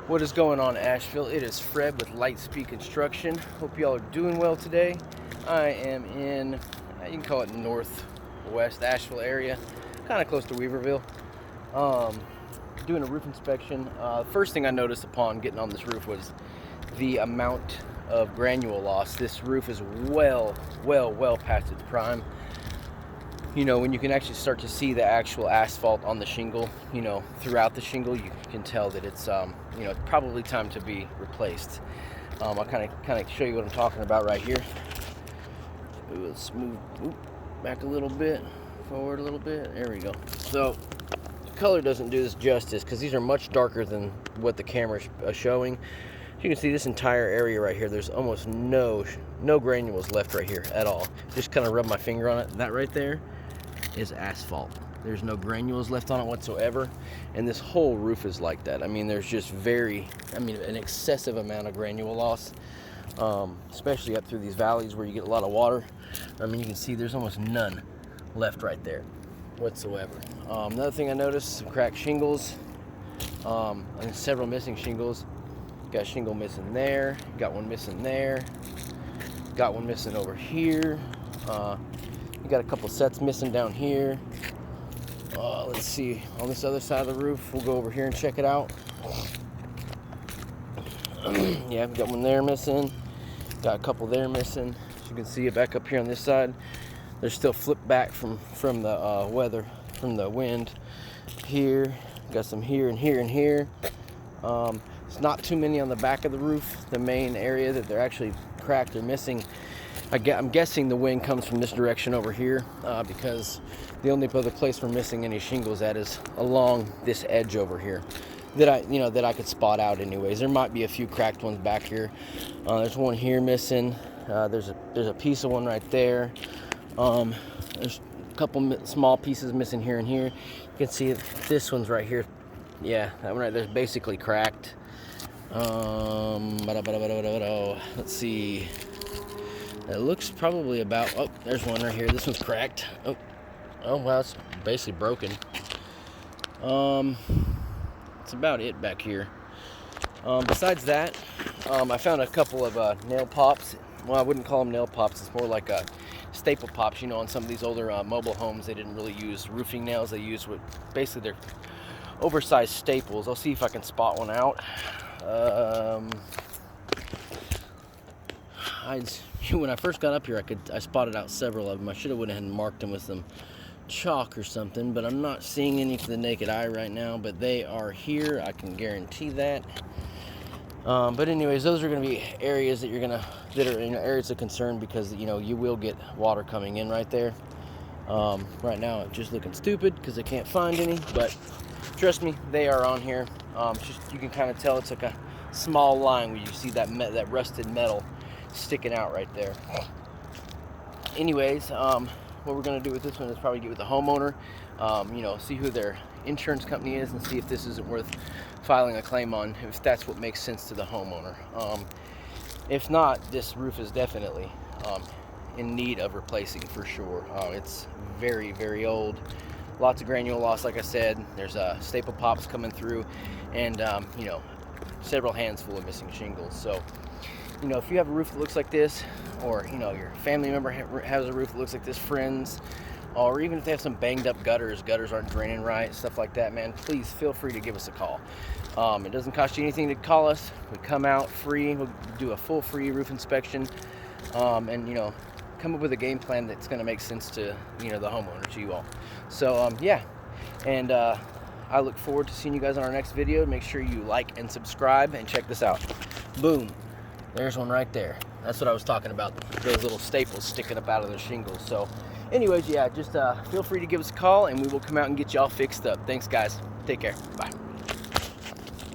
What is going on, Asheville? It is Fred with Lightspeed Construction. Hope y'all are doing well today. I am in, you can call it northwest Asheville area, kind of close to Weaverville. Doing a roof inspection. First thing I noticed upon getting on this roof was the amount of granule loss. This roof is well past its prime. You know, when you can actually start to see the actual asphalt on the shingle, you know, throughout the shingle, you can tell that it's, you know, probably time to be replaced. I'll kind of show you what I'm talking about right here. Ooh, let's move back a little bit, forward a little bit. There we go. So, the color doesn't do this justice because these are much darker than what the camera's showing. You can see this entire area right here. There's almost no granules left right here at all. Just kind of rub my finger on it. That right there is asphalt. There's no granules left on it whatsoever, and this whole roof is like that. I mean, there's just an excessive amount of granule loss, especially up through these valleys where you get a lot of water. I mean, you can see there's almost none left right there whatsoever. Another thing I noticed, some cracked shingles, and several missing shingles. Got a shingle missing there, got one missing there, got one missing over here. You got a couple sets missing down here. Let's see, on this other side of the roof, we'll go over here and check it out. Yeah, we got one there missing, got a couple there missing. As you can see it back up here on this side, they're still flipped back from the weather, from the wind. Here, got some here and here and here. It's not too many on the back of the roof. The main area that they're actually cracked or missing, I'm guessing the wind comes from this direction over here, because the only other place we're missing any shingles at is along this edge over here that I could spot out anyways. There might be a few cracked ones back here. There's one here missing. There's a piece of one right there. There's a couple small pieces missing here and here. You can see this one's right here. Yeah, that one right there's basically cracked. Let's see. It looks probably about, oh, there's one right here. This one's cracked. Oh wow, it's basically broken. That's about it back here. Besides that, I found a couple of nail pops. Well, I wouldn't call them nail pops. It's more like staple pops. You know, on some of these older mobile homes, they didn't really use roofing nails. They used what basically they're oversized staples. I'll see if I can spot one out. When I first got up here, I spotted out several of them. I should have went ahead and marked them with some chalk or something, but I'm not seeing any for the naked eye right now. But they are here, I can guarantee that. But anyways, those are going to be areas that that are in areas of concern, because you will get water coming in right there. Right now, it's just looking stupid because I can't find any, but trust me, they are on here. You can kind of tell it's like a small line where you see that rusted metal sticking out right there. Anyways, what we're going to do with this one is probably get with the homeowner, see who their insurance company is and see if this isn't worth filing a claim on, if that's what makes sense to the homeowner. If not, this roof is definitely in need of replacing for sure. It's very old. Lots of granule loss, like I said. There's staple pops coming through, and several hands full of missing shingles. So, if you have a roof that looks like this, or your family member has a roof that looks like this, friends, or even if they have some banged up gutters aren't draining right, stuff like that, man, please feel free to give us a call. It doesn't cost you anything to call us. We come out free. We'll do a full free roof inspection, and come up with a game plan that's going to make sense to the homeowner, to you all. So yeah, and I look forward to seeing you guys on our next video. Make sure you like and subscribe, and check this out. Boom, there's one right there. That's what I was talking about, those little staples sticking up out of the shingles. So anyways, yeah, just feel free to give us a call, and we will come out and get you all fixed up. Thanks, guys. Take care. Bye.